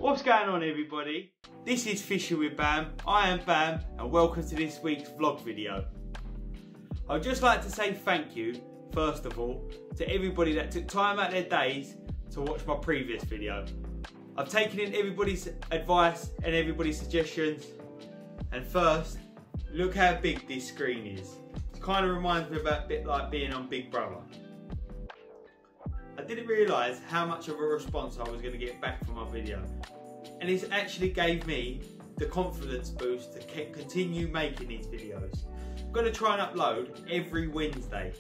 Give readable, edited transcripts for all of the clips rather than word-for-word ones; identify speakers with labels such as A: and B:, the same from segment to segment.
A: What's going on, everybody? This is Fishing with Bam. I am Bam and welcome to this week's vlog video. I'd just like to say thank you, first of all, to everybody that took time out their days to watch my previous video. I've taken in everybody's advice and everybody's suggestions, and first, look how big this screen is. It kind of reminds me about a bit like being on Big Brother. I didn't realise how much of a response I was going to get back from my video, and it actually gave me the confidence boost to continue making these videos. I'm going to try and upload every Wednesday.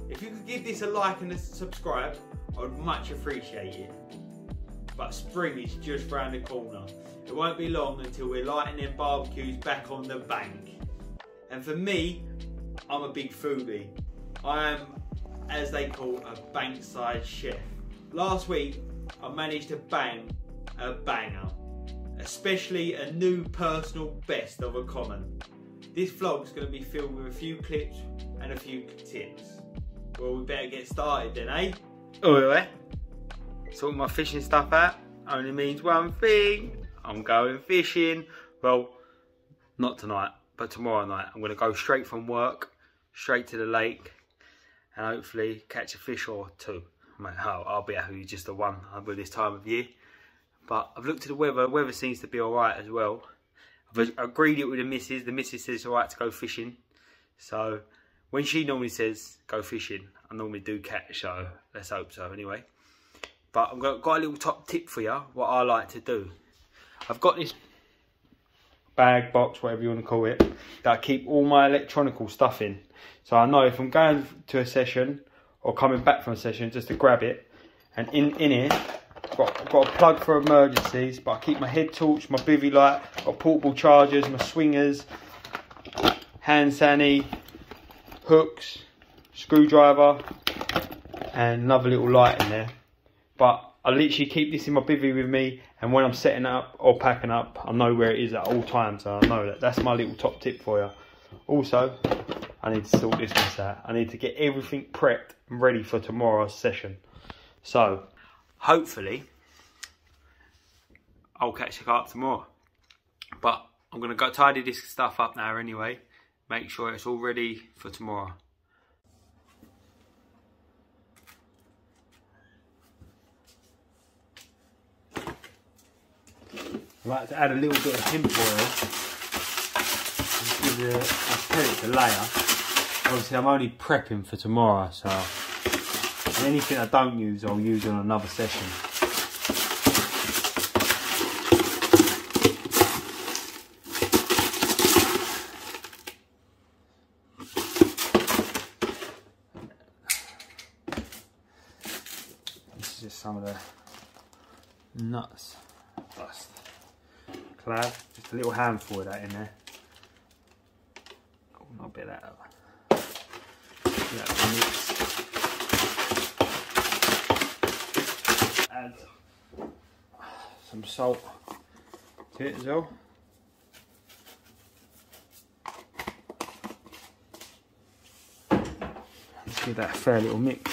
A: If you could give this a like and a subscribe, I would much appreciate it. But spring is just round the corner. It won't be long until we're lighting them barbecues back on the bank. And for me, I'm a big foodie. I am, as they call, a bankside chef. Last week, I managed to bang a banger, especially a new personal best of a common. This vlog's going to be filled with a few clips and a few tips. Well, we better get started then, eh? Oi, sorting my fishing stuff out only means one thing. I'm going fishing. Well, not tonight, but tomorrow night. I'm going to go straight from work, straight to the lake, and hopefully catch a fish or two. Mate, I'll be happy with just the one with this time of year. But I've looked at the weather. The weather seems to be alright as well. I've agreed it with the missus. The missus says it's alright to go fishing. So when she normally says go fishing, I normally do catch. So let's hope so anyway. But I've got a little top tip for you, what I like to do. I've got this bag, box, whatever you want to call it, that I keep all my electronical stuff in. So I know if I'm going to a session or coming back from a session just to grab it. And in it, I've got a plug for emergencies, but I keep my head torch, my bivvy light, got portable chargers, my swingers, hand sanny, hooks, screwdriver, and another little light in there. But I literally keep this in my bivvy with me, and when I'm setting up or packing up, I know where it is at all times, so I know that. That's my little top tip for you. Also, I need to sort this mess out. I need to get everything prepped and ready for tomorrow's session. So, hopefully, I'll catch the carp tomorrow. But I'm going to go tidy this stuff up now anyway. Make sure it's all ready for tomorrow. I like to add a little bit of hemp oil and tell it to layer. Obviously I'm only prepping for tomorrow, so anything I don't use I'll use on another session. This is just some of the nuts dust. Clad, just a little handful of that in there. Oh, not a bit of that. Add some salt to it as well. Let's give that a fair little mix.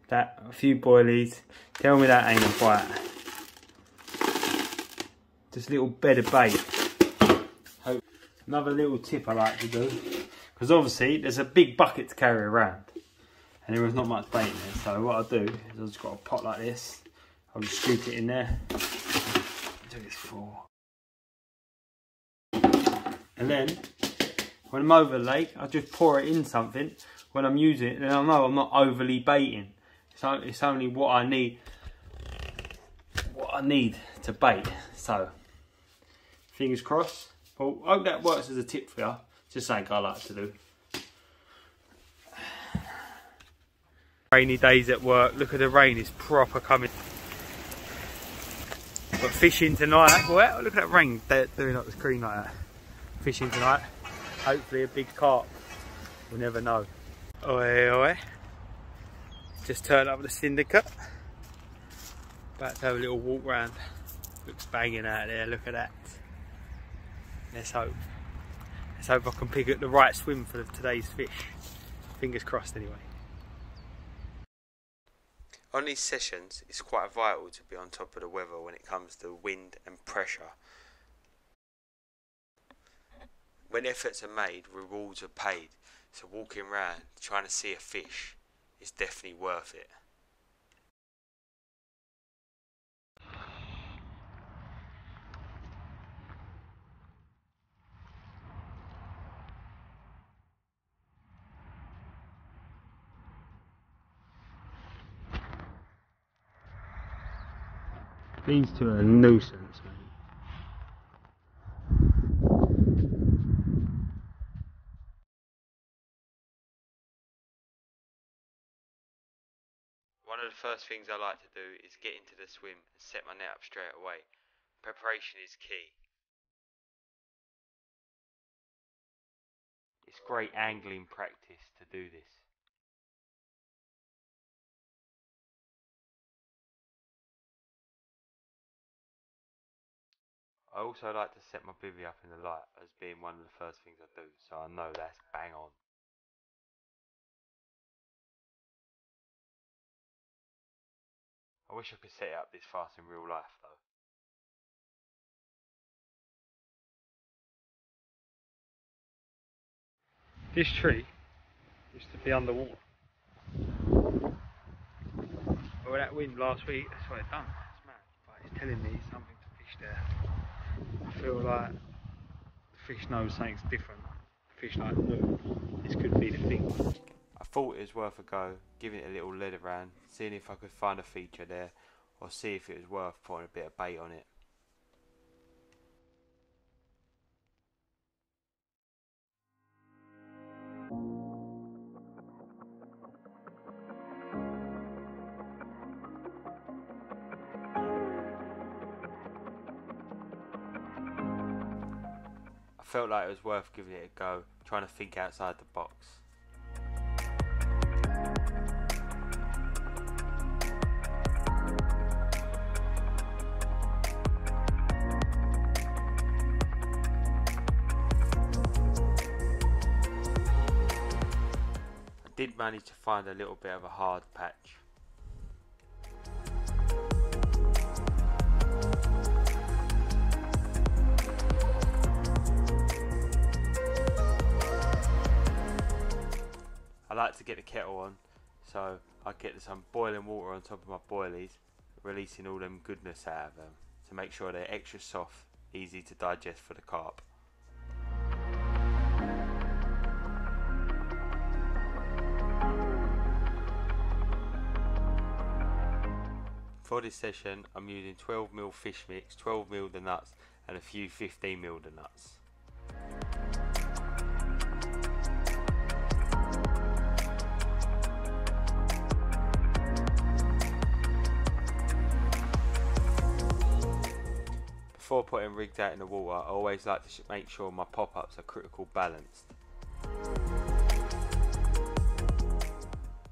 A: That, a few boilies. Tell me that ain't a bite. Just a little bed of bait. Another little tip I like to do, because obviously there's a big bucket to carry around and there is not much bait in there. So what I'll do is I've just got a pot like this. I'll just scoop it in there. Do this for. And then when I'm over the lake, I just pour it in something. When I'm using it, then I know I'm not overly baiting. So it's only what I need to bait. So fingers crossed. Well, I hope that works as a tip for you. Just something I like to do. Rainy days at work. Look at the rain, it's proper coming. But fishing tonight. Well, look at that rain doing up the screen like that. Fishing tonight. Hopefully a big carp. We'll never know. Oi, oi. Just turned up the Syndicate. About to have a little walk round. Looks banging out there, look at that. Let's hope. Let's hope I can pick up the right swim for today's fish. Fingers crossed anyway.
B: On these sessions, it's quite vital to be on top of the weather when it comes to wind and pressure. When efforts are made, rewards are paid, so walking around trying to see a fish is definitely worth it.
A: These two are a nuisance, mate.
B: One of the first things I like to do is get into the swim and set my net up straight away. Preparation is key. It's great angling practice to do this. I also like to set my bivvy up in the light as being one of the first things I do, so I know that's bang on. I wish I could set it up this fast in real life though.
A: This tree used to be underwater. Well, that wind last week, that's what it done. It's mad. But it's telling me something to fish there. I feel like the fish knows something's different. Fish like, look, this could be the thing.
B: I thought it was worth a go, giving it a little lead around, seeing if I could find a feature there, or see if it was worth putting a bit of bait on it. I felt like it was worth giving it a go, trying to think outside the box. I did manage to find a little bit of a hard patch. I like to get the kettle on, so I get some boiling water on top of my boilies, releasing all them goodness out of them to make sure they're extra soft, easy to digest for the carp. For this session, I'm using 12mm fish mix, 12mm the nuts, and a few 15mm the nuts. Before putting rigs out in the water, I always like to make sure my pop-ups are critical balanced.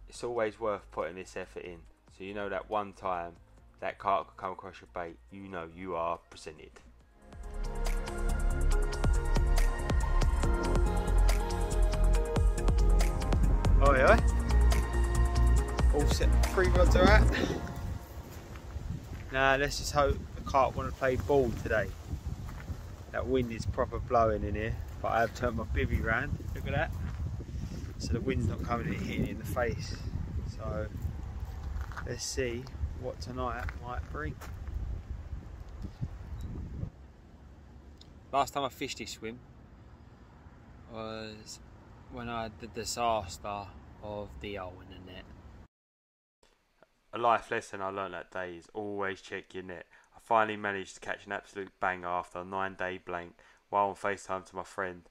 B: It's always worth putting this effort in, so you know that one time that carp could come across your bait, you know you are presented.
A: Oh yeah. All set, 3 rods are out. Now let's just hope the carp want to play ball today. That wind is proper blowing in here, but I have turned my bivvy round. Look at that. So the wind's not coming and hitting it in the face. So let's see what tonight might bring. Last time I fished this swim was when I had the disaster of the hole in the net.
B: A life lesson I learned that day is always check your net. I finally managed to catch an absolute banger after a 9-day blank while on FaceTime to my friend.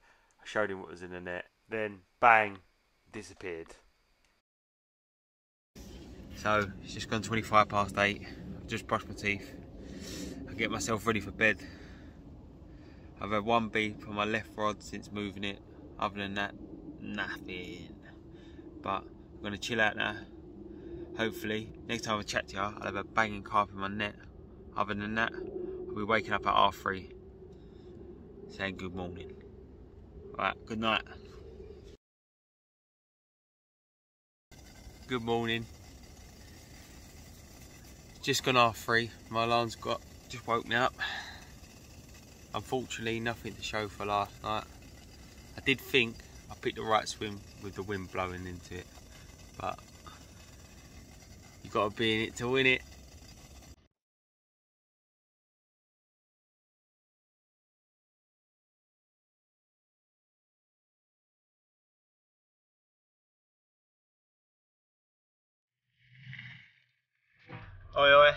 B: I showed him what was in the net, then bang, disappeared.
A: So it's just gone 25 past 8. I've just brushed my teeth. I get myself ready for bed. I've had one beep on my left rod since moving it. Other than that, nothing. But I'm going to chill out now. Hopefully, next time I chat to you, I'll have a banging carp in my net. Other than that, I'll be waking up at R3 saying good morning. Alright, good night. Good morning.
B: Just gone half 3. My alarm's just woke me up. Unfortunately, nothing to show for last night. I did think I picked the right swim with the wind blowing into it, but you got to be in it to win it. Oi oi.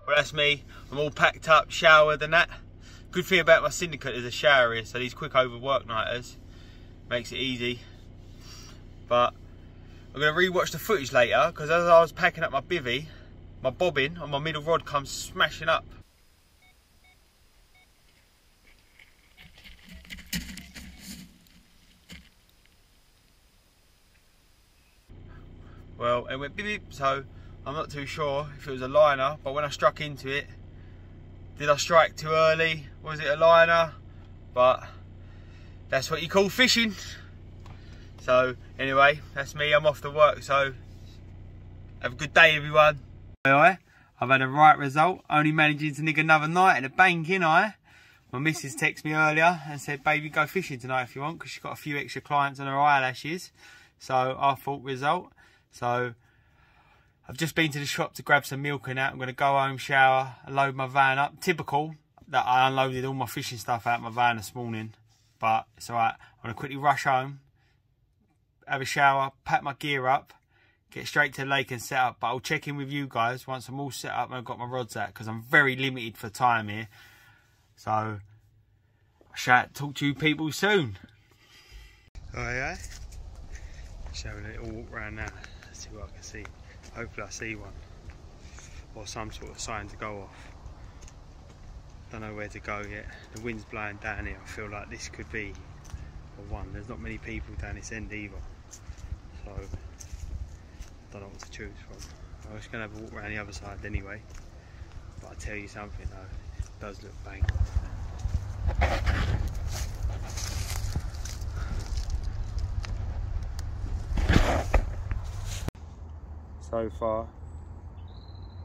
B: Well, that's me. I'm all packed up, showered and that. Good thing about my syndicate is a shower here, so these quick over work nighters makes it easy. But I'm going to re-watch the footage later, because as I was packing up my bivvy, my bobbin on my middle rod comes smashing up. Well, it went beep, so I'm not too sure if it was a liner, but when I struck into it, did I strike too early? Was it a liner? But that's what you call fishing. So anyway, that's me, I'm off to work, so have a good day everyone. I've had a right result, only managing to nick another night in a bank, innit I? My missus texted me earlier and said, baby, go fishing tonight if you want, because she's got a few extra clients on her eyelashes. So I thought result. So I've just been to the shop to grab some milk and that. I'm going to go home, shower, and load my van up. Typical that I unloaded all my fishing stuff out of my van this morning. But it's alright. I'm going to quickly rush home, have a shower, pack my gear up, get straight to the lake and set up. But I'll check in with you guys once I'm all set up and I've got my rods out, because I'm very limited for time here. So I shall talk to you people soon. Oh yeah. Just having a little walk around now. Let's see what I can see. Hopefully I see one, or some sort of sign to go off. Don't know where to go yet. The wind's blowing down here. I feel like this could be the one. There's not many people down this end either, so I don't know what to choose from. I was going to have a walk around the other side anyway, but I tell you something though, it does look bang. So far,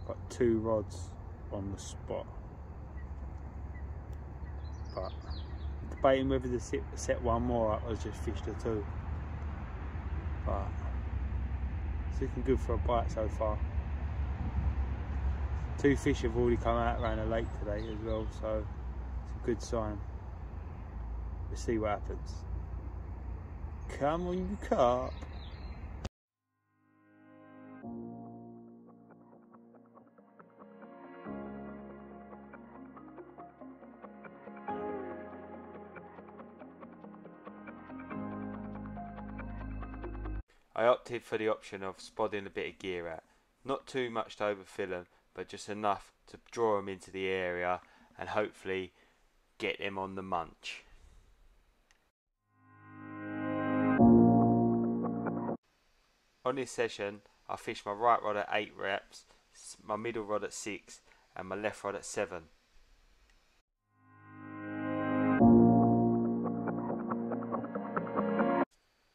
B: got 2 rods on the spot, but debating whether to set one more up or just fish the 2. But it's looking good for a bite so far. 2 fish have already come out around the lake today as well, so it's a good sign. We'll see what happens. Come on, you carp. I opted for the option of spodding a bit of gear out. Not too much to overfill them, but just enough to draw them into the area and hopefully get them on the munch. On this session, I fished my right rod at 8 reps, my middle rod at 6 and my left rod at 7.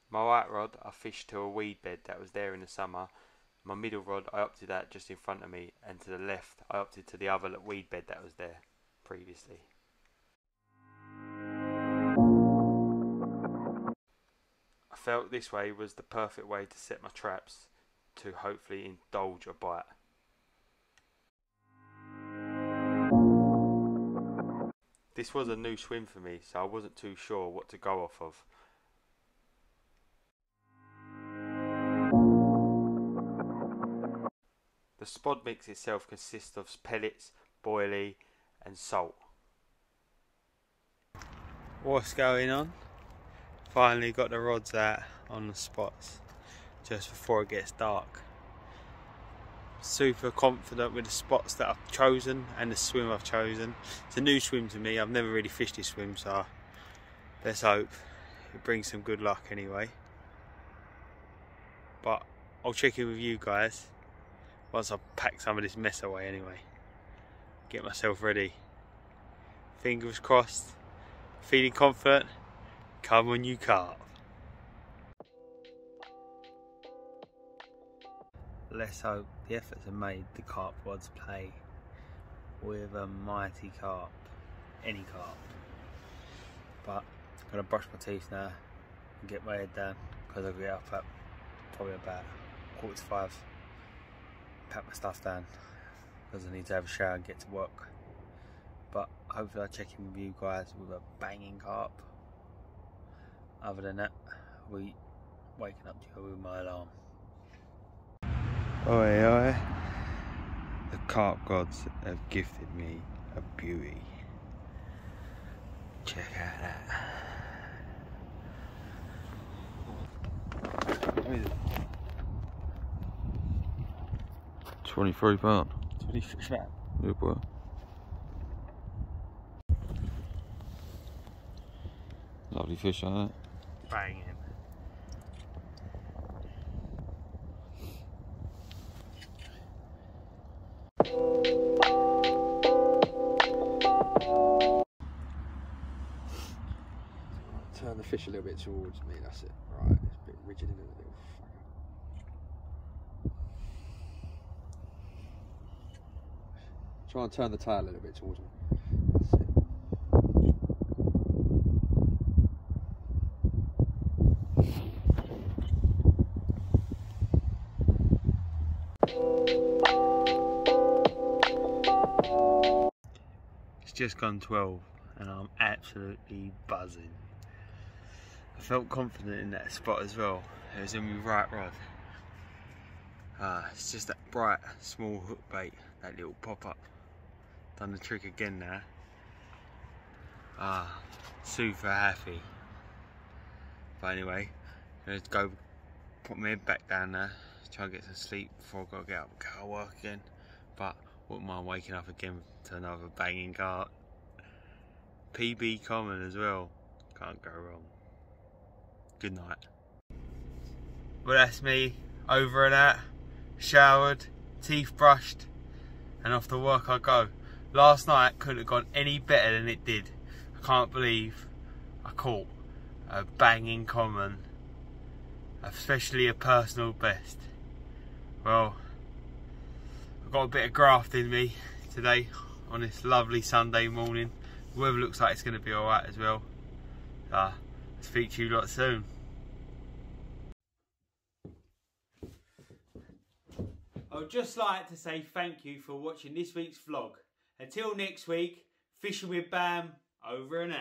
B: My right rod I fished to a weed bed that was there in the summer. My middle rod I opted at just in front of me, and to the left I opted to the other weed bed that was there previously. I felt this way was the perfect way to set my traps to hopefully indulge a bite. This was a new swim for me, so I wasn't too sure what to go off of. The spod mix itself consists of pellets, boilie and salt. What's going on? Finally got the rods out on the spots just before it gets dark. Super confident with the spots that I've chosen and the swim I've chosen. It's a new swim to me, I've never really fished this swim, so let's hope it brings some good luck anyway. But I'll check in with you guys once I've packed some of this mess away anyway. Get myself ready. Fingers crossed. Feeling confident. Come on you carp.
A: let's hope the efforts are made, the carp rods play with a mighty carp, any carp. But I'm going to brush my teeth now and get my head down, because I'll get up at probably about 4:45, pack my stuff down because I need to have a shower and get to work. But hopefully I'll check in with you guys with a banging carp. Other than that, I'll be waking up to you with my alarm. Oi oi, the carp gods have gifted me a beauty. Check out that. What is it?
C: £23.
A: 23 fat.
C: Yeah, boy. Lovely fish, ain't it?
A: Banging.
D: Turn the fish a little bit towards me, that's it. Right, it's a bit rigid in it, little fucker. Try and turn the tail a little bit towards me. That's it.
A: It's just gone 12 and I'm absolutely buzzing. I felt confident in that spot as well. It was in my right rod. It's just that bright small hook bait, that little pop up. Done the trick again now. Super happy. But anyway, I'm gonna go put my head back down there, try and get some sleep before I've got to get up and go to work again. But wouldn't mind waking up again to another banging carp. PB common as well. Can't go wrong. Good night. Well, that's me, over and out, showered, teeth brushed, and off to work I go. Last night couldn't have gone any better than it did. I can't believe I caught a banging common, especially a personal best. Well, I've got a bit of graft in me today on this lovely Sunday morning. The weather looks like it's going to be alright as well. I'll speak to you lot soon. I would just like to say thank you for watching this week's vlog. Until next week, fishing with Bam, over and out.